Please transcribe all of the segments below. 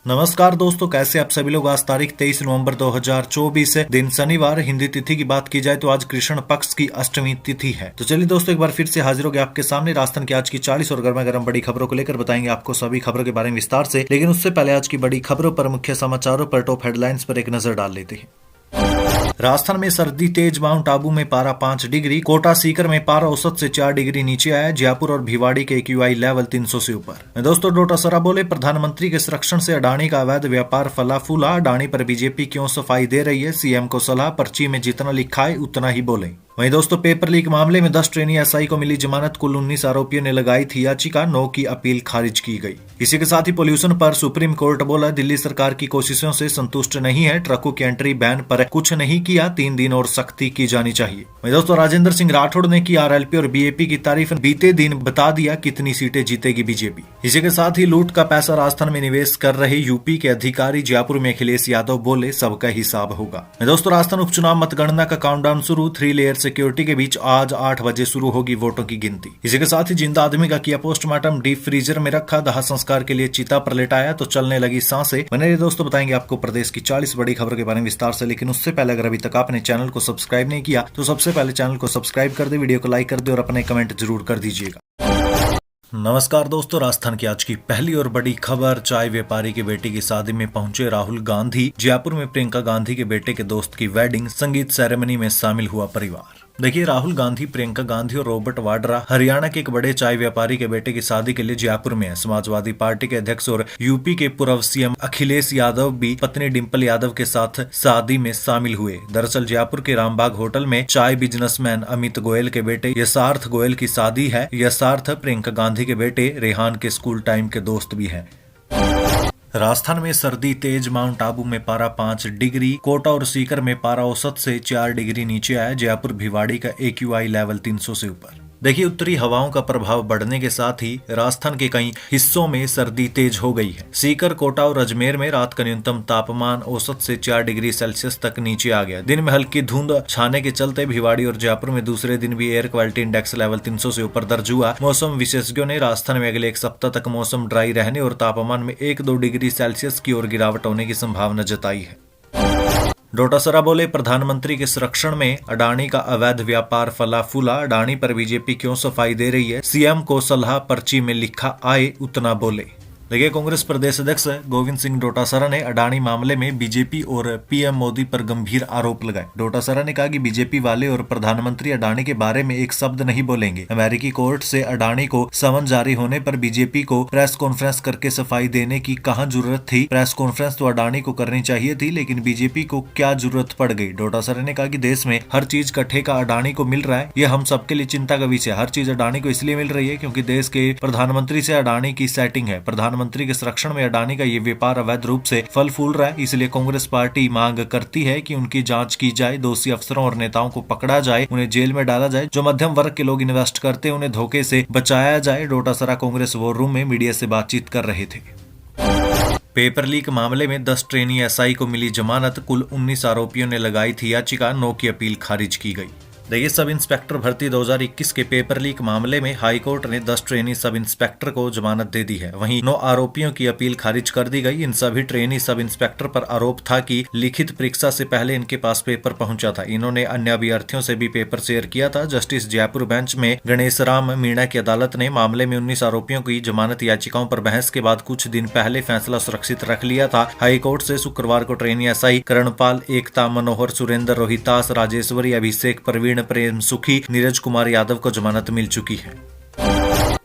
नमस्कार दोस्तों, कैसे आप सभी लोग। आज तारीख 23 नवंबर 2024 है, दिन शनिवार। हिंदी तिथि की बात की जाए तो आज कृष्ण पक्ष की अष्टमी तिथि है। तो चलिए दोस्तों, एक बार फिर से हाजिर हो गए आपके सामने राजस्थान की आज की 40 और गर्मा गर्म बड़ी खबरों को लेकर बताएंगे आपको सभी खबरों के बारे में विस्तार से। लेकिन उससे पहले आज की बड़ी खबरों पर, मुख्य समाचारों पर, टॉप हेडलाइंस पर एक नजर डाल लेते हैं। राजस्थान में सर्दी तेज। माउंट आबू में पारा 5 डिग्री, कोटा सीकर में पारा औसत से 4 डिग्री नीचे आया। जयपुर और भिवाड़ी के AQI लेवल 300 से ऊपर। दोस्तों, डोटासरा बोले, प्रधानमंत्री के संरक्षण से अडानी का अवैध व्यापार फला फूला। अडानी पर बीजेपी क्यों सफाई दे रही है, CM को सलाह। पर्ची में जितना लिखा है उतना ही बोले। वहीं दोस्तों, पेपर लीक मामले में 10 ट्रेनी SI को मिली जमानत। कुल 19 आरोपियों ने लगाई थी याचिका, 9 की अपील खारिज की गई। इसी के साथ ही पोल्यूशन पर सुप्रीम कोर्ट बोला, दिल्ली सरकार की कोशिशों से संतुष्ट नहीं है। ट्रकों की एंट्री बैन पर कुछ नहीं किया, 3 दिन और सख्ती की जानी चाहिए। वहीं दोस्तों, राजेंद्र सिंह राठौड़ ने की RLP और BAP की तारीफ। बीते दिन बता दिया कितनी सीटें जीतेगी बीजेपी। इसी के साथ ही लूट का पैसा राजस्थान में निवेश कर रहे यूपी के अधिकारी। जयपुर में अखिलेश यादव बोले, सबका हिसाब होगा। दोस्तों, राजस्थान उपचुनाव मतगणना का काउंटडाउन शुरू। 3 लेयर सिक्योरिटी के बीच आज 8 बजे शुरू होगी वोटों की गिनती। इसी के साथ ही जिंदा आदमी का किया पोस्टमार्टम। डीप फ्रीजर में रखा, दाह संस्कार के लिए चिता पर लेटाया तो चलने लगी सांसें। बने रहिए दोस्तों, बताएंगे आपको प्रदेश की 40 बड़ी खबर के बारे में विस्तार से। लेकिन उससे पहले अगर अभी तक आपने चैनल को सब्सक्राइब नहीं किया तो सबसे पहले चैनल को सब्सक्राइब कर दे, वीडियो को लाइक कर दे और अपने कमेंट जरूर कर दीजिएगा। नमस्कार दोस्तों, राजस्थान की आज की पहली और बड़ी खबर। चाय व्यापारी की बेटी की शादी में पहुंचे राहुल गांधी। जयपुर में प्रियंका गांधी के बेटे के दोस्त की वेडिंग। संगीत सेरेमनी में शामिल हुआ परिवार। देखिए, राहुल गांधी, प्रियंका गांधी और रॉबर्ट वाड्रा हरियाणा के एक बड़े चाय व्यापारी के बेटे की शादी के लिए जयपुर में है। समाजवादी पार्टी के अध्यक्ष और यूपी के पूर्व CM अखिलेश यादव भी पत्नी डिंपल यादव के साथ शादी में शामिल हुए। दरअसल जयपुर के रामबाग होटल में चाय बिजनेसमैन अमित गोयल के बेटे यशार्थ गोयल की शादी है। यशार्थ प्रियंका गांधी के बेटे रेहान के स्कूल टाइम के दोस्त भी हैं। राजस्थान में सर्दी तेज। माउंट आबू में पारा 5 डिग्री, कोटा और सीकर में पारा औसत से 4 डिग्री नीचे आया। जयपुर भिवाड़ी का AQI लेवल 300 से ऊपर। देखिए, उत्तरी हवाओं का प्रभाव बढ़ने के साथ ही राजस्थान के कई हिस्सों में सर्दी तेज हो गई है। सीकर, कोटा और अजमेर में रात का न्यूनतम तापमान औसत से 4 डिग्री सेल्सियस तक नीचे आ गया। दिन में हल्की धुंध छाने के चलते भिवाड़ी और जयपुर में दूसरे दिन भी एयर क्वालिटी इंडेक्स लेवल 300 से ऊपर दर्ज हुआ। मौसम विशेषज्ञों ने राजस्थान में अगले 1 सप्ताह तक मौसम ड्राई रहने और तापमान में 1-2 डिग्री सेल्सियस की ओर गिरावट होने की संभावना जताई है। डोटासरा बोले, प्रधानमंत्री के संरक्षण में अडानी का अवैध व्यापार फला फूला। अडानी पर बीजेपी क्यों सफाई दे रही है, CM को सलाह। पर्ची में लिखा आए उतना बोले। देखिए, कांग्रेस प्रदेश अध्यक्ष गोविंद सिंह डोटासरा ने अडानी मामले में बीजेपी और PM मोदी पर गंभीर आरोप लगाए। डोटासरा ने कहा कि बीजेपी वाले और प्रधानमंत्री अडानी के बारे में एक शब्द नहीं बोलेंगे। अमेरिकी कोर्ट से अडानी को समन जारी होने पर बीजेपी को प्रेस कॉन्फ्रेंस करके सफाई देने की कहां जरूरत थी। प्रेस कॉन्फ्रेंस तो अडानी को करनी चाहिए थी, लेकिन बीजेपी को क्या जरूरत पड़ गई। डोटासरा ने कहा कि देश में हर चीज का ठेका अडानी को मिल रहा है, यह हम सबके लिए चिंता का विषय है। हर चीज अडानी को इसलिए मिल रही है क्योंकि देश के प्रधानमंत्री से अडानी की सेटिंग है। प्रधानमंत्री के संरक्षण में अडानी का ये व्यापार अवैध रूप से फल फूल रहा है। इसलिए कांग्रेस पार्टी मांग करती है कि उनकी जांच की जाए, दोषी अफसरों और नेताओं को पकड़ा जाए, उन्हें जेल में डाला जाए। जो मध्यम वर्ग के लोग इन्वेस्ट करते हैं उन्हें धोखे से बचाया जाए। डोटासरा कांग्रेस वॉर रूम में मीडिया से बातचीत कर रहे थे। पेपर लीक मामले में 10 ट्रेनी SI को मिली जमानत। कुल 19 आरोपियों ने लगाई थी याचिका, 9 की अपील खारिज की गई। देखिए, सब इंस्पेक्टर भर्ती 2021 के पेपर लीक मामले में हाईकोर्ट ने 10 ट्रेनी सब इंस्पेक्टर को जमानत दे दी है। वहीं 9 आरोपियों की अपील खारिज कर दी गई। इन सभी ट्रेनी सब इंस्पेक्टर पर आरोप था कि लिखित परीक्षा से पहले इनके पास पेपर पहुंचा था। इन्होंने अन्य अभ्यर्थियों से भी पेपर शेयर किया था। जस्टिस जयपुर बेंच में गणेश राम मीणा की अदालत ने मामले में 19 आरोपियों की जमानत याचिकाओं पर बहस के बाद कुछ दिन पहले फैसला सुरक्षित रख लिया था। हाईकोर्ट से शुक्रवार को ट्रेनी SI करणपाल, एकता, मनोहर, सुरेंद्र, रोहितास, राजेश्वरी, अभिषेक, प्रवीण, प्रेम सुखी, नीरज कुमार यादव को जमानत मिल चुकी है।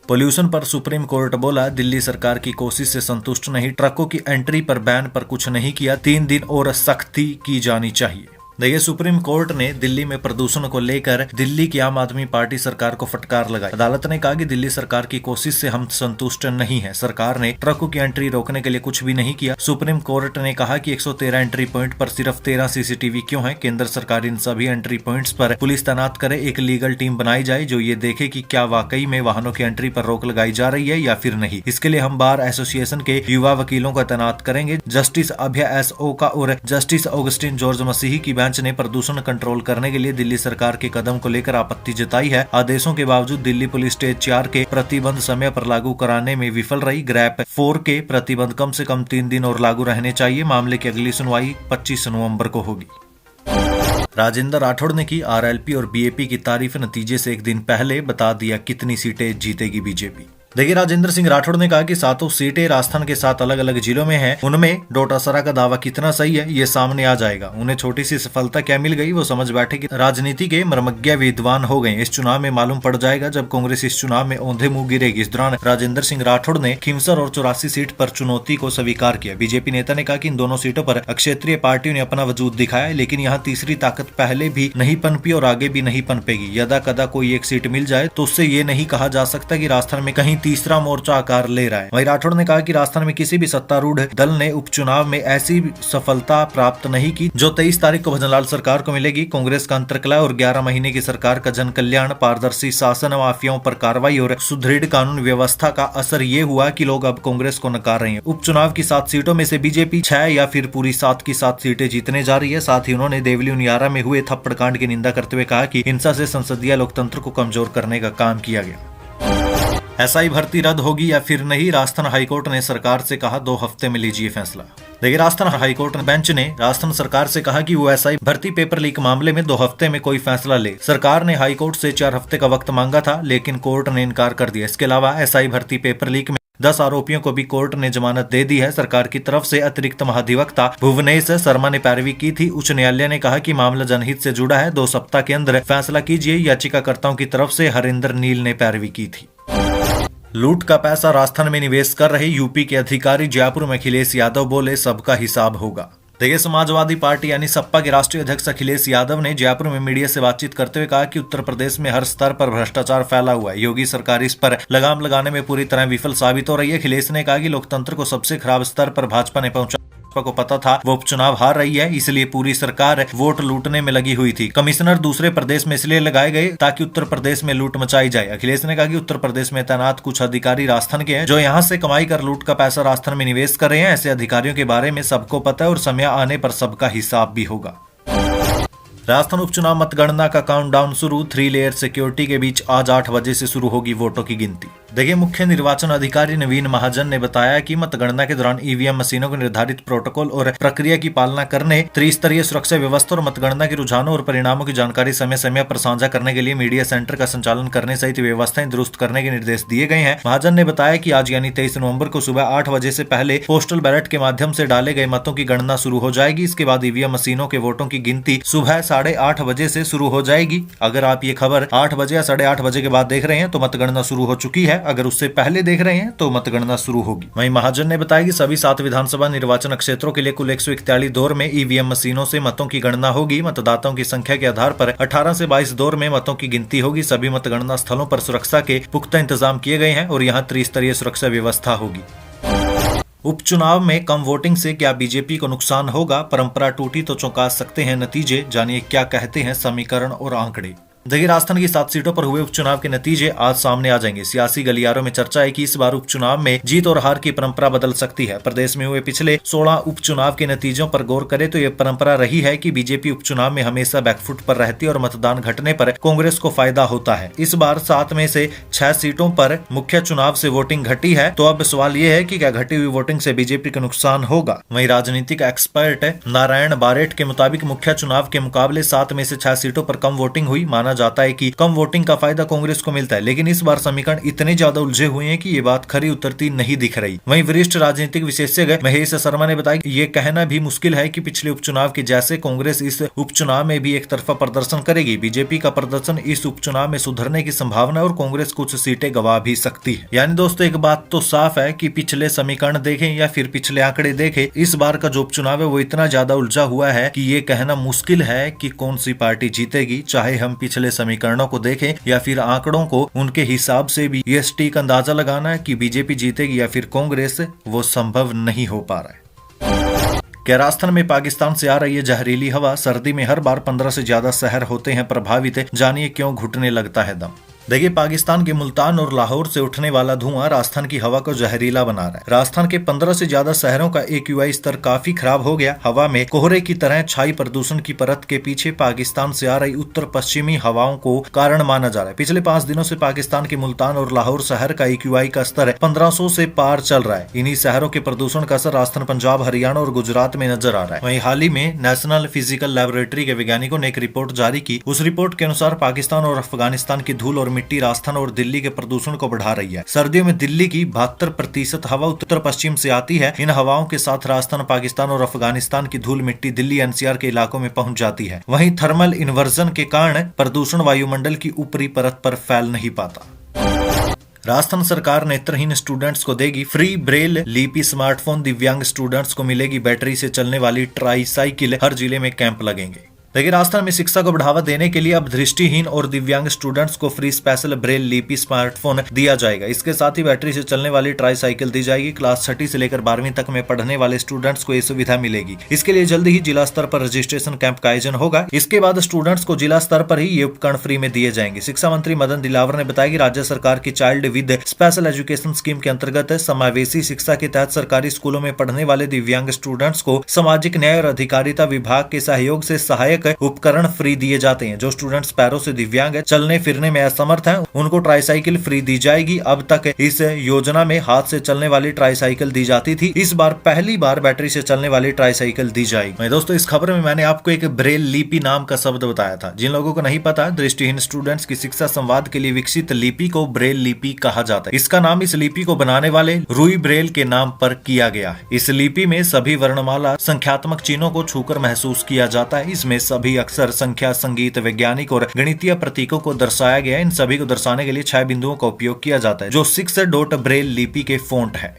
पोल्यूशन पर सुप्रीम कोर्ट बोला, दिल्ली सरकार की कोशिश से संतुष्ट नहीं। ट्रकों की एंट्री पर बैन पर कुछ नहीं किया, 3 दिन और सख्ती की जानी चाहिए। देखिए, सुप्रीम कोर्ट ने दिल्ली में प्रदूषण को लेकर दिल्ली की आम आदमी पार्टी सरकार को फटकार लगाई। अदालत ने कहा कि दिल्ली सरकार की कोशिश से हम संतुष्ट नहीं है। सरकार ने ट्रकों की एंट्री रोकने के लिए कुछ भी नहीं किया। सुप्रीम कोर्ट ने कहा कि 113 एंट्री पॉइंट पर सिर्फ 13 CCTV क्यों है। केंद्र सरकार इन सभी एंट्री पॉइंट्स पर पुलिस तैनात करे, एक लीगल टीम बनाई जाए जो ये देखे कि क्या वाकई में वाहनों की एंट्री पर रोक लगाई जा रही है या फिर नहीं। इसके लिए हम बार एसोसिएशन के युवा वकीलों को तैनात करेंगे। जस्टिस अभय S ओका और जस्टिस ऑगस्टिन जॉर्ज मसीही की बेंच ने प्रदूषण कंट्रोल करने के लिए दिल्ली सरकार के कदम को लेकर आपत्ति जताई है। आदेशों के बावजूद दिल्ली पुलिस स्टेज 4 के प्रतिबंध समय पर लागू कराने में विफल रही। ग्रैप 4 के प्रतिबंध कम से कम 3 दिन और लागू रहने चाहिए। मामले की अगली सुनवाई 25 नवंबर को होगी। राजेंद्र राठौड़ ने की आरएलपी और बीएपी की तारीफ। नतीजे से एक दिन पहले बता दिया कितनी सीटें जीतेगी बीजेपी। देखिए, राजेंद्र सिंह राठौड़ ने कहा कि 7 सीटें राजस्थान के 7 अलग अलग जिलों में हैं। उनमें डोटासरा का दावा कितना सही है ये सामने आ जाएगा। उन्हें छोटी सी सफलता क्या मिल गई वो समझ बैठे कि राजनीति के मर्मज्ञ विद्वान हो गए। इस चुनाव में मालूम पड़ जाएगा जब कांग्रेस इस चुनाव में औंधे मुंह गिरेगी। इस दौरान राजेंद्र सिंह राठौड़ ने खिमसर और 84 सीट पर चुनौती को स्वीकार किया। बीजेपी नेता ने कहा कि इन दोनों सीटों पर क्षेत्रीय पार्टियों ने अपना वजूद दिखाया, लेकिन यहाँ तीसरी ताकत पहले भी नहीं पनपी और आगे भी नहीं पनपेगी। यदा कदा कोई एक सीट मिल जाए तो उससे ये नहीं कहा जा सकता कि राजस्थान में कहीं तीसरा मोर्चा आकार ले रहा है। वहीं राठौड़ ने कहा कि राजस्थान में किसी भी सत्तारूढ़ दल ने उपचुनाव में ऐसी सफलता प्राप्त नहीं की जो 23 तारीख को भजनलाल सरकार को मिलेगी। कांग्रेस का अंतरकलह और 11 महीने की सरकार का जन कल्याण, पारदर्शी शासन, माफियाओं पर कार्रवाई और सुदृढ़ कानून व्यवस्था का असर ये हुआ कि लोग अब कांग्रेस को नकार रहे हैं। उपचुनाव की 7 सीटों में से बीजेपी 6 या फिर पूरी 7 की 7 सीटें जीतने जा रही है। साथ ही उन्होंने देवली उनियारा में हुए थप्पड़ कांड की निंदा करते हुए कहा कि हिंसा से संसदीय लोकतंत्र को कमजोर करने का काम किया गया। एसआई भर्ती रद्द होगी या फिर नहीं, राजस्थान हाईकोर्ट ने सरकार से कहा 2 हफ्ते में लीजिए फैसला। देखिए, राजस्थान हाईकोर्ट बेंच ने राजस्थान सरकार से कहा कि वो एसआई भर्ती पेपर लीक मामले में 2 हफ्ते में कोई फैसला ले। सरकार ने हाईकोर्ट से 4 हफ्ते का वक्त मांगा था, लेकिन कोर्ट ने इनकार कर दिया। इसके अलावा एसआई भर्ती पेपर लीक में 10 आरोपियों को भी कोर्ट ने जमानत दे दी है। सरकार की तरफ से अतिरिक्त महाधिवक्ता भुवनेश शर्मा ने पैरवी की थी। उच्च न्यायालय ने कहा कि मामला जनहित से जुड़ा है, 2 सप्ताह के अंदर फैसला कीजिए। याचिकाकर्ताओं की तरफ से हरिंदर नील ने पैरवी की थी। लूट का पैसा राजस्थान में निवेश कर रहे यूपी के अधिकारी। जयपुर में अखिलेश यादव बोले सबका हिसाब होगा। देखिए, समाजवादी पार्टी यानी सपा के राष्ट्रीय अध्यक्ष अखिलेश यादव ने जयपुर में मीडिया से बातचीत करते हुए कहा कि उत्तर प्रदेश में हर स्तर पर भ्रष्टाचार फैला हुआ है। योगी सरकार इस पर लगाम लगाने में पूरी तरह विफल साबित हो रही है। अखिलेश ने कहा कि लोकतंत्र को सबसे खराब स्तर पर भाजपा ने पहुंचा को पता था वो उपचुनाव हार रही है, इसलिए पूरी सरकार वोट लूटने में लगी हुई थी। कमिश्नर दूसरे प्रदेश में इसलिए लगाए गए ताकि उत्तर प्रदेश में लूट मचाई जाए। अखिलेश ने कहा कि उत्तर प्रदेश में तैनात कुछ अधिकारी राजस्थान के हैं जो यहां से कमाई कर लूट का पैसा राजस्थान में निवेश कर रहे हैं। ऐसे अधिकारियों के बारे में सबको पता है और समय आने पर सबका हिसाब भी होगा। राजस्थान उपचुनाव मतगणना का काउंटडाउन शुरू। 3 लेयर सिक्योरिटी के बीच आज 8 बजे से शुरू होगी वोटों की गिनती। देखिए, मुख्य निर्वाचन अधिकारी नवीन महाजन ने बताया कि मतगणना के दौरान ईवीएम मशीनों के निर्धारित प्रोटोकॉल और प्रक्रिया की पालना करने, त्रिस्तरीय सुरक्षा व्यवस्था और मतगणना के रुझानों और परिणामों की जानकारी समय समय पर साझा करने के लिए मीडिया सेंटर का संचालन करने सहित व्यवस्थाएं दुरुस्त करने के निर्देश दिए गए हैं। महाजन ने बताया कि आज यानी 23 नवंबर को सुबह 8 बजे से पहले पोस्टल बैलेट के माध्यम से डाले गए मतों की गणना शुरू हो जाएगी। इसके बाद ईवीएम मशीनों के वोटों की गिनती सुबह 8:30 बजे से शुरू हो जाएगी। अगर आप ये खबर 8 बजे या 8:30 बजे के बाद देख रहे हैं तो मतगणना शुरू हो चुकी है। अगर उससे पहले देख रहे हैं तो मतगणना शुरू होगी। वहीं महाजन ने बताया कि सभी 7 विधानसभा निर्वाचन क्षेत्रों के लिए कुल 141 दौर में ईवीएम मशीनों से मतों की गणना होगी। मतदाताओं की संख्या के आधार पर 18 से 22 दौर में मतों की गिनती होगी। सभी मतगणना स्थलों पर सुरक्षा के पुख्ता इंतजाम किए गए हैं और यहाँ त्रिस्तरीय सुरक्षा व्यवस्था होगी। उपचुनाव में कम वोटिंग से क्या बीजेपी को नुकसान होगा? परंपरा टूटी तो चौंका सकते हैं नतीजे। जानिए क्या कहते हैं समीकरण और आंकड़े। देखिए, राजस्थान की 7 सीटों पर हुए उपचुनाव के नतीजे आज सामने आ जाएंगे। सियासी गलियारों में चर्चा है कि इस बार उपचुनाव में जीत और हार की परंपरा बदल सकती है। प्रदेश में हुए पिछले 16 उपचुनाव के नतीजों पर गौर करें तो ये परंपरा रही है कि बीजेपी उपचुनाव में हमेशा बैकफुट पर रहती है और मतदान घटने पर कांग्रेस को फायदा होता है। इस बार 7 में से 6 सीटों पर मुख्य चुनाव से वोटिंग घटी है, तो अब सवाल ये है कि क्या घटी हुई वोटिंग से बीजेपी को नुकसान होगा। वहीं राजनीतिक एक्सपर्ट नारायण बारेट के मुताबिक मुख्य चुनाव के मुकाबले 7 में से 6 सीटों पर कम वोटिंग हुई। माना जाता है कि कम वोटिंग का फायदा कांग्रेस को मिलता है, लेकिन इस बार समीकरण इतने ज्यादा उलझे हुए हैं कि ये बात खरी उतरती नहीं दिख रही। वहीं वरिष्ठ राजनीतिक विशेषज्ञ महेश शर्मा ने बताया कि ये कहना भी मुश्किल है कि पिछले उपचुनाव के जैसे कांग्रेस इस उपचुनाव में भी एक तरफा प्रदर्शन करेगी। बीजेपी का प्रदर्शन इस उपचुनाव में सुधरने की संभावना और कांग्रेस कुछ सीटें गंवा भी सकती है। यानी दोस्तों, एक बात तो साफ है कि पिछले समीकरण देखें या फिर पिछले आंकड़े देखें, इस बार का जो उपचुनाव है वो इतना ज्यादा उलझा हुआ है कि ये कहना मुश्किल है कि कौन सी पार्टी जीतेगी। चाहे हम पिछले समीकरणों को देखें या फिर आंकड़ों को, उनके हिसाब से भी ये सटीक अंदाजा लगाना है कि बीजेपी जीतेगी या फिर कांग्रेस, वो संभव नहीं हो पा रहा है। क्या राजस्थान में पाकिस्तान से आ रही है जहरीली हवा? सर्दी में हर बार 15 से ज्यादा शहर होते हैं प्रभावित। जानिए क्यों घुटने लगता है दम। देखिए, पाकिस्तान के मुल्तान और लाहौर से उठने वाला धुआं राजस्थान की हवा को जहरीला बना रहा है। राजस्थान के 15 से ज्यादा शहरों का AQI स्तर काफी खराब हो गया। हवा में कोहरे की तरह छाई प्रदूषण की परत के पीछे पाकिस्तान से आ रही उत्तर पश्चिमी हवाओं को कारण माना जा रहा है। पिछले 5 दिनों से पाकिस्तान के मुल्तान और लाहौर शहर का AQI का स्तर 1500 से पार चल रहा है। इन्हीं शहरों के प्रदूषण का असर राजस्थान, पंजाब, हरियाणा और गुजरात में नजर आ रहा है। वहीं हाल ही में नेशनल फिजिकल लैबोरेटरी के वैज्ञानिकों ने एक रिपोर्ट जारी की। उस रिपोर्ट के अनुसार पाकिस्तान और अफगानिस्तान की धूल और मिट्टी राजस्थान और दिल्ली के प्रदूषण को बढ़ा रही है। सर्दियों में दिल्ली की 72% हवा उत्तर पश्चिम से आती है। इन हवाओं के साथ राजस्थान, पाकिस्तान और अफगानिस्तान की धूल मिट्टी दिल्ली NCR के इलाकों में पहुंच जाती है। वहीं थर्मल इन्वर्जन के कारण प्रदूषण वायुमंडल की ऊपरी परत पर फैल नहीं पाता। राजस्थान सरकार नेत्रहीन स्टूडेंट्स को देगी फ्री ब्रेल लिपि स्मार्टफोन। दिव्यांग स्टूडेंट्स को मिलेगी बैटरी से चलने वाली ट्राई साइकिल। हर जिले में कैंप लगेंगे। लेकिन राजस्थान में शिक्षा को बढ़ावा देने के लिए अब दृष्टिहीन और दिव्यांग स्टूडेंट्स को फ्री स्पेशल ब्रेल लिपि स्मार्टफोन दिया जाएगा। इसके साथ ही बैटरी से चलने वाली ट्राई साइकिल दी जाएगी। क्लास 6 से लेकर 12वीं तक में पढ़ने वाले स्टूडेंट्स को ये सुविधा मिलेगी। इसके लिए जल्द ही जिला स्तर पर रजिस्ट्रेशन कैंप का आयोजन होगा। इसके बाद स्टूडेंट्स को जिला स्तर पर ही ये उपकरण फ्री में दिए जाएंगे। शिक्षा मंत्री मदन दिलावर ने बताया कि राज्य सरकार की child with special education scheme के अंतर्गत समावेशी शिक्षा के तहत सरकारी स्कूलों में पढ़ने वाले दिव्यांग स्टूडेंट्स को सामाजिक न्याय और अधिकारिता विभाग के सहयोग से सहायक उपकरण फ्री दिए जाते हैं। जो स्टूडेंट्स पैरों से दिव्यांग है, चलने फिरने में असमर्थ हैं, उनको ट्राईसाइकिल फ्री दी जाएगी। अब तक इस योजना में हाथ से चलने वाली ट्राईसाइकिल दी जाती थी। इस बार पहली बार बैटरी से चलने वाली ट्राईसाइकिल दी जाएगी। दोस्तों, इस खबर में मैंने आपको एक ब्रेल लिपि नाम का शब्द बताया था। जिन लोगों को नहीं पता, दृष्टिहीन स्टूडेंट्स की शिक्षा संवाद के लिए विकसित लिपि को ब्रेल लिपि कहा जाता है। इसका नाम इस लिपि को बनाने वाले रूई ब्रेल के नाम पर किया गया है। इस लिपि में सभी वर्णमाला संख्यात्मक चिन्हों को छूकर महसूस किया जाता है। इसमें सभी अक्षर, संख्या, संगीत, वैज्ञानिक और गणितीय प्रतीकों को दर्शाया गया है। इन सभी को दर्शाने के लिए 6 बिंदुओं का उपयोग किया जाता है, जो 6 डॉट ब्रेल लिपि के फॉन्ट है।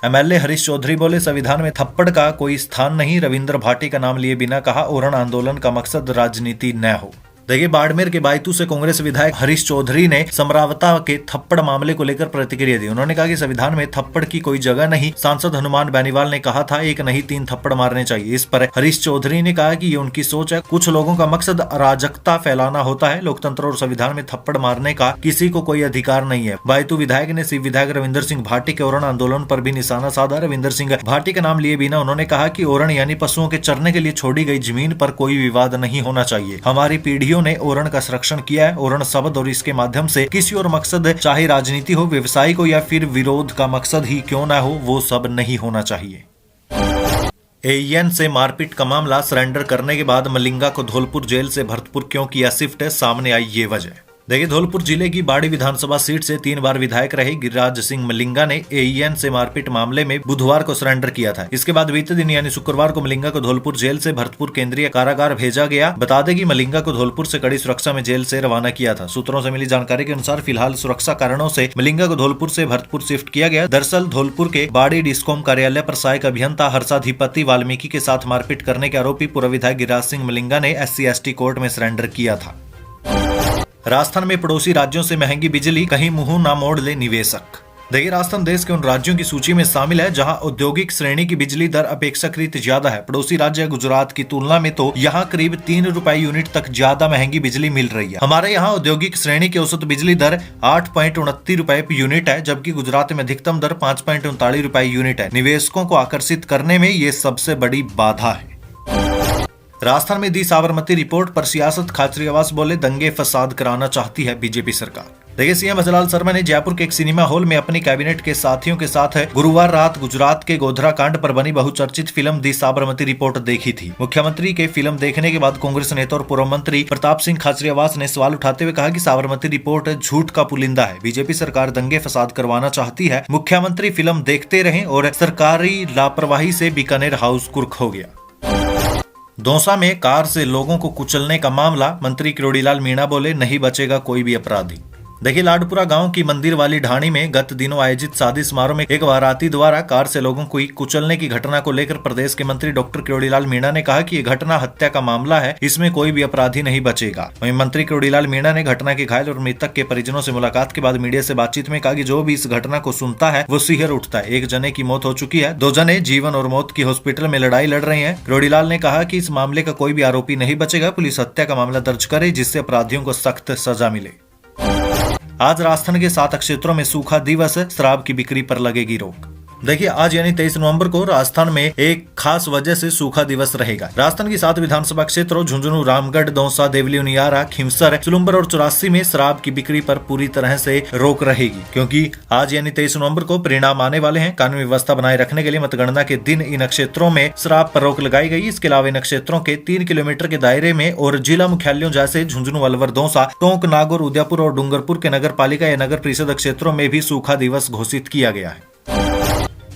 MLA हरीश चौधरी बोले, संविधान में थप्पड़ का कोई स्थान नहीं। रविंद्र भाटी का नाम लिए बिना कहा, ओरण आंदोलन का मकसद राजनीति न हो। देखिए, बाड़मेर के बायतू से कांग्रेस विधायक हरीश चौधरी ने समरावता के थप्पड़ मामले को लेकर प्रतिक्रिया दी। उन्होंने कहा कि संविधान में थप्पड़ की कोई जगह नहीं। सांसद हनुमान बेनीवाल ने कहा था, 1 नहीं 3 थप्पड़ मारने चाहिए। इस पर हरीश चौधरी ने कहा कि ये उनकी सोच है। कुछ लोगों का मकसद अराजकता फैलाना होता है। लोकतंत्र और संविधान में थप्पड़ मारने का किसी को कोई अधिकार नहीं है। बायतू विधायक ने शिव विधायक रविंदर सिंह भाटी के ओरण आंदोलन पर भी निशाना साधा। रविंदर सिंह भाटी का नाम लिए बिना उन्होंने कहा कि ओरण यानी पशुओं के चरने के लिए छोड़ी गई जमीन पर कोई विवाद नहीं होना चाहिए। हमारी पीढ़ियों ने ओरण का संरक्षण किया है। ओरण शब्द और इसके माध्यम से किसी और मकसद, चाहे राजनीति हो, व्यवसाय हो या फिर विरोध का मकसद ही क्यों न हो, वो सब नहीं होना चाहिए। AEN से मारपीट का मामला, सरेंडर करने के बाद मलिंगा को धौलपुर जेल से भरतपुर क्यों किया शिफ्ट, सामने आई ये वजह। देखिए, धौलपुर जिले की बाड़ी विधानसभा सीट से 3 बार विधायक रहे गिरिराज सिंह मलिंगा ने AEN से मारपीट मामले में बुधवार को सरेंडर किया था। इसके बाद बीते दिन यानी शुक्रवार को मलिंगा को धौलपुर जेल से भरतपुर केंद्रीय कारागार भेजा गया। बता दें कि मलिंगा को धौलपुर से कड़ी सुरक्षा में जेल से रवाना किया था। सूत्रों से मिली जानकारी के अनुसार फिलहाल सुरक्षा कारणों से मलिंगा को धौलपुर से भरतपुर शिफ्ट किया गया। दरअसल धौलपुर के बाड़ी डिस्कॉम कार्यालय पर सहायक अभियंता हर्षाधिपति वाल्मीकि के साथ मारपीट करने के आरोपी पूर्व विधायक गिरिराज सिंह मलिंगा ने SC/ST कोर्ट में सरेंडर किया था। राजस्थान में पड़ोसी राज्यों से महंगी बिजली, कहीं मुंह ना मोड़ ले निवेशक। देखिए, राजस्थान देश के उन राज्यों की सूची में शामिल है जहां औद्योगिक श्रेणी की बिजली दर अपेक्षाकृत ज्यादा है। पड़ोसी राज्य गुजरात की तुलना में तो यहां करीब 3 रुपए यूनिट तक ज्यादा महंगी बिजली मिल रही है। हमारे यहां औद्योगिक श्रेणी की औसत बिजली दर 8.29 रुपए यूनिट है, जबकि गुजरात में अधिकतम दर 5.39 रुपए यूनिट है। निवेशकों को आकर्षित करने में ये सबसे बड़ी बाधा है। राजस्थान में दी साबरमती रिपोर्ट पर सियासत, खाचरियावास बोले, दंगे फसाद कराना चाहती है बीजेपी सरकार। देखिए, CM भजलाल शर्मा ने जयपुर के एक सिनेमा हॉल में अपनी कैबिनेट के साथियों के साथ गुरुवार रात गुजरात के गोधरा कांड पर बनी बहुचर्चित फिल्म दी साबरमती रिपोर्ट देखी थी। मुख्यमंत्री के फिल्म देखने के बाद कांग्रेस नेता और पूर्व मंत्री प्रताप सिंह खाचरियावास ने सवाल उठाते हुए कहा कि साबरमती रिपोर्ट झूठ का पुलिंदा है। बीजेपी सरकार दंगे फसाद करवाना चाहती है। मुख्यमंत्री फिल्म देखते रहे और सरकारी लापरवाही से बीकानेर हाउस कुर्क हो गया। दौसा में कार से लोगों को कुचलने का मामला, मंत्री किरोड़ीलाल मीणा बोले, नहीं बचेगा कोई भी अपराधी। देखिए, लाडपुरा गांव की मंदिर वाली ढाणी में गत दिनों आयोजित शादी समारोह में एक बाराती द्वारा कार से लोगों को कुचलने की घटना को लेकर प्रदेश के मंत्री डॉक्टर किरोड़ीलाल मीणा ने कहा कि ये घटना हत्या का मामला है, इसमें कोई भी अपराधी नहीं बचेगा। वहीं मंत्री किरोड़ीलाल मीणा ने घटना के घायल और मृतक के परिजनों से मुलाकात के बाद मीडिया से बातचीत में कहा कि जो भी इस घटना को सुनता है वो सिहर उठता है। 1 जने की मौत हो चुकी है, 2 जने जीवन और मौत की हॉस्पिटल में लड़ाई लड़ रहे हैं। किरोड़ीलाल ने कहा कि इस मामले का कोई भी आरोपी नहीं बचेगा। पुलिस हत्या का मामला दर्ज करे जिससे अपराधियों को सख्त सजा मिले। आज राजस्थान के 7 क्षेत्रों में सूखा दिवस, शराब की बिक्री पर लगेगी रोक। देखिए आज यानी 23 नवंबर को राजस्थान में एक खास वजह से सूखा दिवस रहेगा। राजस्थान की 7 विधानसभा क्षेत्रों झुंझुनू, रामगढ़, दौसा, देवली, उनियारा, खिमसर, सुलुम्बर और 84 में शराब की बिक्री पर पूरी तरह से रोक रहेगी, क्योंकि आज यानी 23 नवंबर को परिणाम आने वाले हैं। कानून व्यवस्था बनाए रखने के लिए मतगणना के दिन इन क्षेत्रों में शराब पर रोक लगाई गई। इसके अलावा इन क्षेत्रों के 3 किलोमीटर के दायरे में और जिला मुख्यालयों जैसे झुंझुनू, अलवर, दौसा, टोंक, नागौर, उदयपुर और डूंगरपुर के नगर पालिका या नगर परिषद क्षेत्रों में भी सूखा दिवस घोषित किया गया है।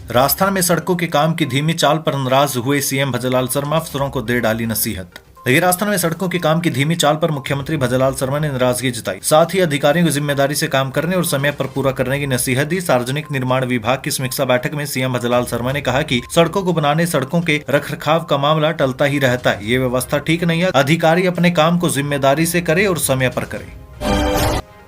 राजस्थान में सड़कों के काम की धीमी चाल पर नाराज हुए सीएम भजनलाल शर्मा, अफसरों को दे डाली नसीहत। देखिए राजस्थान में सड़कों के काम की धीमी चाल पर मुख्यमंत्री भजनलाल शर्मा ने नाराजगी जताई, साथ ही अधिकारियों को जिम्मेदारी से काम करने और समय पर पूरा करने की नसीहत दी। सार्वजनिक निर्माण विभाग की समीक्षा बैठक में सीएम भजनलाल शर्मा ने कहा कि सड़कों को बनाने, सड़कों के रखरखाव का मामला टलता ही रहता है। ये व्यवस्था ठीक नहीं है। अधिकारी अपने काम को जिम्मेदारी से करे और समय पर करे।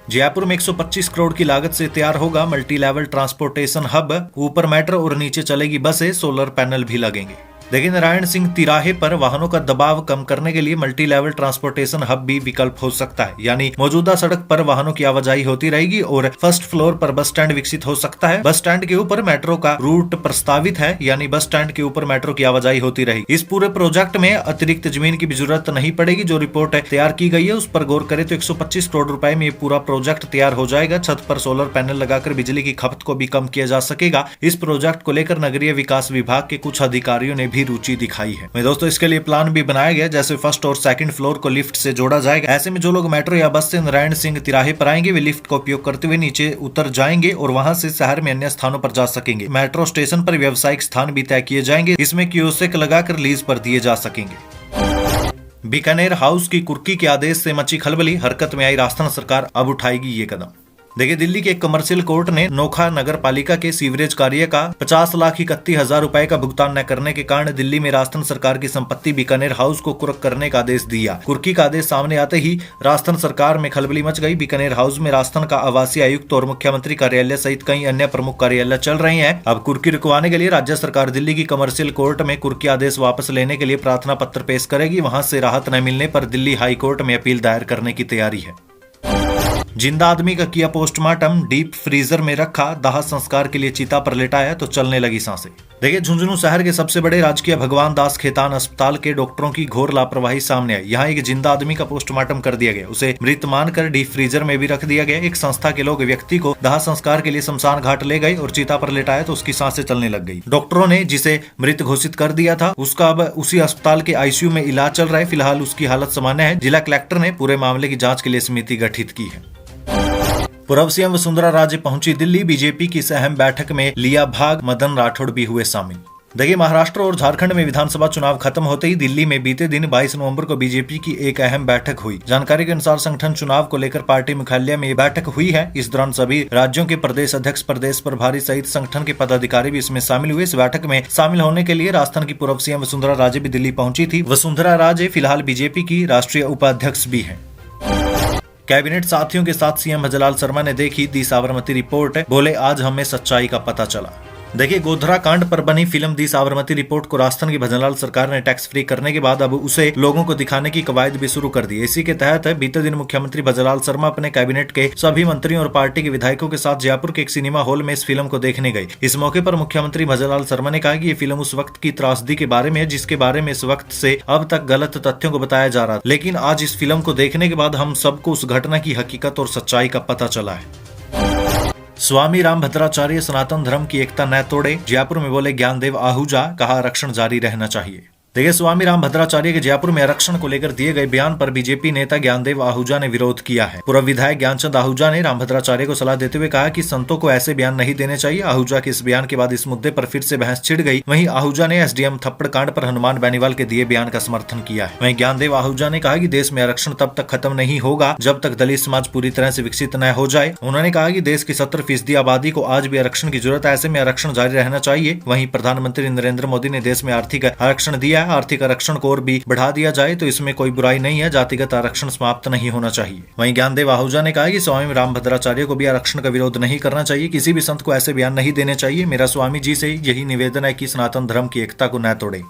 जयपुर में 125 करोड़ की लागत से तैयार होगा मल्टी लेवल ट्रांसपोर्टेशन हब। ऊपर मेट्रो और नीचे चलेगी बसें, सोलर पैनल भी लगेंगे। देखिए नारायण सिंह तिराहे पर वाहनों का दबाव कम करने के लिए मल्टी लेवल ट्रांसपोर्टेशन हब भी विकल्प हो सकता है, यानी मौजूदा सड़क पर वाहनों की आवाजाही होती रहेगी और फर्स्ट फ्लोर पर बस स्टैंड विकसित हो सकता है। बस स्टैंड के ऊपर मेट्रो का रूट प्रस्तावित है, यानी बस स्टैंड के ऊपर मेट्रो की आवाजाही होती रहेगी। इस पूरे प्रोजेक्ट में अतिरिक्त जमीन की भी जरूरत नहीं पड़ेगी। जो रिपोर्ट तैयार की गई है उस पर गौर करें तो 125 करोड़ रुपए में ये पूरा प्रोजेक्ट तैयार हो जाएगा। छत पर सोलर पैनल लगाकर बिजली की खपत को भी कम किया जा सकेगा। इस प्रोजेक्ट को लेकर नगरीय विकास विभाग के कुछ अधिकारियों ने भी रुचि दिखाई है। दोस्तों इसके लिए प्लान भी बनाया गया, जैसे फर्स्ट और सेकंड फ्लोर को लिफ्ट से जोड़ा जाएगा। ऐसे में जो लोग मेट्रो या बस से नारायण सिंह तिराहे पर आएंगे वे लिफ्ट का उपयोग करते हुए नीचे उतर जाएंगे और वहां से शहर में अन्य स्थानों पर जा सकेंगे। मेट्रो स्टेशन पर व्यावसायिक स्थान भी तय किए जाएंगे, इसमें कियोस्क लगाकर लीज पर दिए जा सकेंगे। बीकानेर हाउस की कुर्की के आदेश से मची खलबली, हरकत में आई राजस्थान सरकार, अब उठाएगी ये कदम। देखिए दिल्ली के एक कमर्शियल कोर्ट ने नोखा नगर पालिका के सीवरेज कार्य का 50,31,000 रुपए का भुगतान न करने के कारण दिल्ली में राजस्थान सरकार की संपत्ति बीकानेर हाउस को कुर्क करने का आदेश दिया। कुर्की का आदेश सामने आते ही राजस्थान सरकार में खलबली मच गई। बीकानेर हाउस में राजस्थान का आवासीय आयुक्त और मुख्यमंत्री कार्यालय सहित कई अन्य प्रमुख कार्यालय चल रहे हैं। अब कुर्की रुकवाने के लिए राज्य सरकार दिल्ली की कमर्शियल कोर्ट में कुर्की आदेश वापस लेने के लिए प्रार्थना पत्र पेश करेगी। वहां से राहत न मिलने पर दिल्ली हाई कोर्ट में अपील दायर करने की तैयारी है। जिंदा आदमी का किया पोस्टमार्टम, डीप फ्रीजर में रखा, दाह संस्कार के लिए चिता पर लेटाया तो चलने लगी सांसें। देखिए झुंझुनू शहर के सबसे बड़े राजकीय भगवान दास खेतान अस्पताल के डॉक्टरों की घोर लापरवाही सामने आई। यहाँ एक जिंदा आदमी का पोस्टमार्टम कर दिया गया, उसे मृत मानकर डीप फ्रीजर में भी रख दिया गया। एक संस्था के लोग व्यक्ति को दाह संस्कार के लिए शमशान घाट ले गए और चिता पर लेटाया तो उसकी सांसें चलने लग गई। डॉक्टरों ने जिसे मृत घोषित कर दिया था उसका अब उसी अस्पताल के आईसीयू में इलाज चल रहा है। फिलहाल उसकी हालत सामान्य है। जिला कलेक्टर ने पूरे मामले की जाँच के लिए समिति गठित की है। पूर्व सीएम वसुंधरा राजे पहुंची दिल्ली, बीजेपी की इस अहम बैठक में लिया भाग, मदन राठौड़ भी हुए शामिल। देखिए महाराष्ट्र और झारखंड में विधानसभा चुनाव खत्म होते ही दिल्ली में बीते दिन 22 नवंबर को बीजेपी की एक अहम बैठक हुई। जानकारी के अनुसार संगठन चुनाव को लेकर पार्टी मुख्यालय में बैठक हुई है। इस दौरान सभी राज्यों के प्रदेश अध्यक्ष, प्रदेश प्रभारी सहित संगठन के पदाधिकारी भी इसमें शामिल हुए। इस बैठक में शामिल होने के लिए राजस्थान की पूर्व सीएम वसुंधरा राजे भी दिल्ली पहुंची थी। वसुंधरा राजे फिलहाल बीजेपी की राष्ट्रीय उपाध्यक्ष भी है। कैबिनेट साथियों के साथ सीएम भजनलाल शर्मा ने देखी दी साबरमती रिपोर्ट, बोले आज हमें सच्चाई का पता चला। देखिए गोधरा कांड पर बनी फिल्म दी साबरमती रिपोर्ट को राजस्थान की भजनलाल सरकार ने टैक्स फ्री करने के बाद अब उसे लोगों को दिखाने की कवायद भी शुरू कर दी। इसी के तहत बीते दिन मुख्यमंत्री भजनलाल शर्मा अपने कैबिनेट के सभी मंत्रियों और पार्टी के विधायकों के साथ जयपुर के एक सिनेमा हॉल में इस फिल्म को देखने गए। इस मौके पर मुख्यमंत्री भजनलाल शर्मा ने कहा कि ये फिल्म उस वक्त की त्रासदी के बारे में है जिसके बारे में इस वक्त से अब तक गलत तथ्यों को बताया जा रहा, लेकिन आज इस फिल्म को देखने के बाद हम सबको उस घटना की हकीकत और सच्चाई का पता चला है। स्वामी रामभद्राचार्य सनातन धर्म की एकता न तोड़े, जयपुर में बोले ज्ञानदेव आहूजा, कहा आरक्षण जारी रहना चाहिए। देखिए स्वामी रामभद्राचार्य के जयपुर में आरक्षण को लेकर दिए गए बयान पर बीजेपी नेता ज्ञानदेव आहूजा ने विरोध किया है। पूर्व विधायक ज्ञानचंद आहूजा ने रामभद्राचार्य को सलाह देते हुए कहा कि संतों को ऐसे बयान नहीं देने चाहिए। आहूजा के इस बयान के बाद इस मुद्दे पर फिर से बहस छिड़ गई। वहीं आहूजा ने एसडीएम थप्पड़ कांड पर हनुमान बेनीवाल के दिए बयान का समर्थन किया है। वहीं ज्ञानदेव आहूजा ने कहा कि देश में आरक्षण तब तक खत्म नहीं होगा जब तक दलित समाज पूरी तरह से विकसित न हो जाए। उन्होंने कहा कि देश की 70% आबादी को आज भी आरक्षण की जरूरत है, ऐसे में आरक्षण जारी रहना चाहिए। वहीं प्रधानमंत्री नरेंद्र मोदी ने देश में आर्थिक आरक्षण दिया है, आर्थिक आरक्षण और भी बढ़ा दिया जाए तो इसमें कोई बुराई नहीं है। जातिगत आरक्षण समाप्त नहीं होना चाहिए। वहीं ज्ञानदेव आहूजा ने कहा कि स्वामी रामभद्राचार्य को भी आरक्षण का विरोध नहीं करना चाहिए, किसी भी संत को ऐसे बयान नहीं देने चाहिए। मेरा स्वामी जी से यही निवेदन है कि सनातन धर्म की एकता को न तोड़े।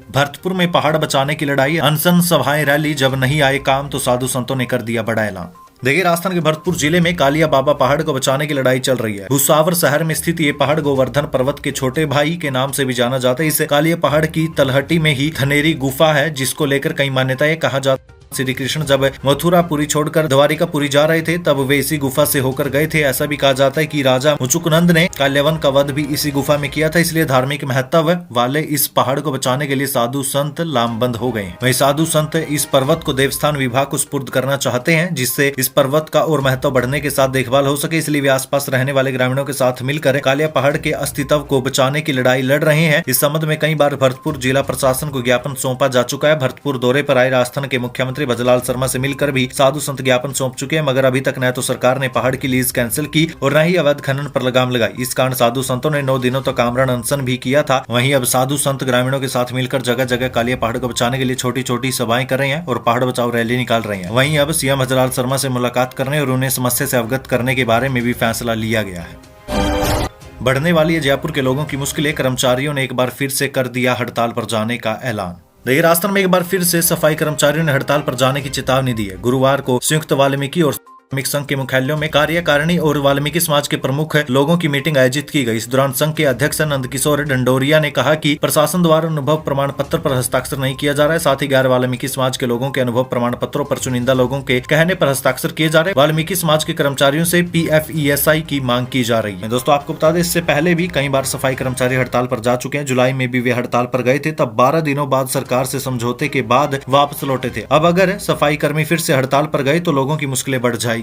भरतपुर में पहाड़ बचाने की लड़ाई, अनशन सभाएं, रैली, जब नहीं आए काम तो साधु संतों ने कर दिया बड़ा ऐलान। देखिए, राजस्थान के भरतपुर जिले में कालिया बाबा पहाड़ को बचाने की लड़ाई चल रही है। भुसावर शहर में स्थित ये पहाड़ गोवर्धन पर्वत के छोटे भाई के नाम से भी जाना जाता है। इस कालिया पहाड़ की तलहटी में ही धनेरी गुफा है, जिसको लेकर कई मान्यताएं कहा जाता। श्री कृष्ण जब मथुरापुरी छोड़कर द्वारिकापुरी जा रहे थे तब वे इसी गुफा से होकर गए थे। ऐसा भी कहा जाता है कि राजा मुचुकुंद ने काल्यवन का वध भी इसी गुफा में किया था, इसलिए धार्मिक महत्व वाले इस पहाड़ को बचाने के लिए साधु संत लामबंद हो गए। वहीं साधु संत इस पर्वत को देवस्थान विभाग को सुपुर्द करना चाहते हैं, जिससे इस पर्वत का और महत्व बढ़ने के साथ देखभाल हो सके। इसलिए वे आसपास रहने वाले ग्रामीणों के साथ मिलकर कालिया पहाड़ के अस्तित्व को बचाने की लड़ाई लड़ रहे हैं। इस संबंध में कई बार भरतपुर जिला प्रशासन को ज्ञापन सौंपा जा चुका है। भरतपुर दौरे पर आए राजस्थान के मुख्यमंत्री भजलाल शर्मा से मिलकर भी साधु संत ज्ञापन सौंप चुके हैं, मगर अभी तक न तो सरकार ने पहाड़ की लीज कैंसिल की और न ही अवैध खनन पर लगाम लगाई। इस कारण साधु संतों ने 9 दिनों तक आमरण अनशन भी किया था। वहीं अब साधु संत ग्रामीणों के साथ मिलकर जगह जगह कालिया पहाड़ को बचाने के लिए छोटी छोटी सभाएं कर रहे हैं और पहाड़ बचाओ रैली निकाल रहे हैं। वहीं अब सीएम भजलाल शर्मा से मुलाकात करने और उन्हें समस्या से अवगत करने के बारे में भी फैसला लिया गया है। बढ़ने वाली है जयपुर के लोगों की मुश्किलें, कर्मचारियों ने एक बार फिर से कर दिया हड़ताल पर जाने का ऐलान। देखिए, राजस्थान में एक बार फिर से सफाई कर्मचारियों ने हड़ताल पर जाने की चेतावनी दी है। गुरुवार को संयुक्त वाल्मीकि और श्रमिक संघ के मुख्यालयों में कार्यकारिणी और वाल्मीकि समाज के प्रमुख लोगों की मीटिंग आयोजित की गई। इस दौरान संघ के अध्यक्ष नंदकिशोर डंडोरिया ने कहा कि प्रशासन द्वारा अनुभव प्रमाण पत्र पर हस्ताक्षर नहीं किया जा रहा है। साथ ही गैर वाल्मीकि समाज के लोगों के अनुभव प्रमाण पत्रों पर चुनिंदा लोगों के कहने पर हस्ताक्षर किए जा रहे हैं। वाल्मीकि समाज के कर्मचारियों से PFESI की मांग की जा रही है। दोस्तों, आपको बता दें, इससे पहले भी कई बार सफाई कर्मचारी हड़ताल पर जा चुके हैं। जुलाई में भी वे हड़ताल पर गए थे, तब 12 दिनों बाद सरकार से समझौते के बाद वापस लौटे थे। अब अगर सफाई कर्मी फिर से हड़ताल पर गए तो लोगों की मुश्किलें बढ़ जाएगी।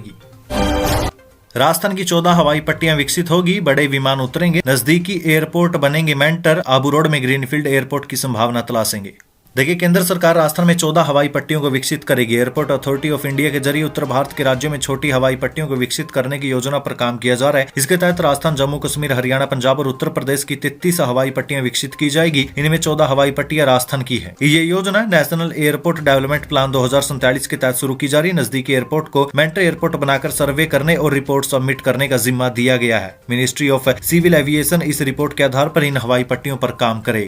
राजस्थान की 14 हवाई पट्टियां विकसित होगी, बड़े विमान उतरेंगे, नजदीकी एयरपोर्ट बनेंगे मेंटर, आबू रोड में ग्रीनफील्ड एयरपोर्ट की संभावना तलाशेंगे। देखिए, केंद्र सरकार राजस्थान में 14 हवाई पट्टियों को विकसित करेगी। एयरपोर्ट अथॉरिटी ऑफ इंडिया के जरिए उत्तर भारत के राज्यों में छोटी हवाई पट्टियों को विकसित करने की योजना पर काम किया जा रहा है। इसके तहत राजस्थान, जम्मू कश्मीर, हरियाणा, पंजाब और उत्तर प्रदेश की 33 हवाई पट्टियां विकसित की जाएगी। इनमें 14 हवाई पट्टियां राजस्थान की है। ये योजना नेशनल एयरपोर्ट डेवलपमेंट प्लान 2047 के तहत शुरू की जा रही है। नजदीकी एयरपोर्ट को मेंटर एयरपोर्ट बनाकर सर्वे करने और रिपोर्ट सबमिट करने का जिम्मा दिया गया है। मिनिस्ट्री ऑफ सिविल एविएशन इस रिपोर्ट के आधार पर इन हवाई पट्टियों पर काम करेगी।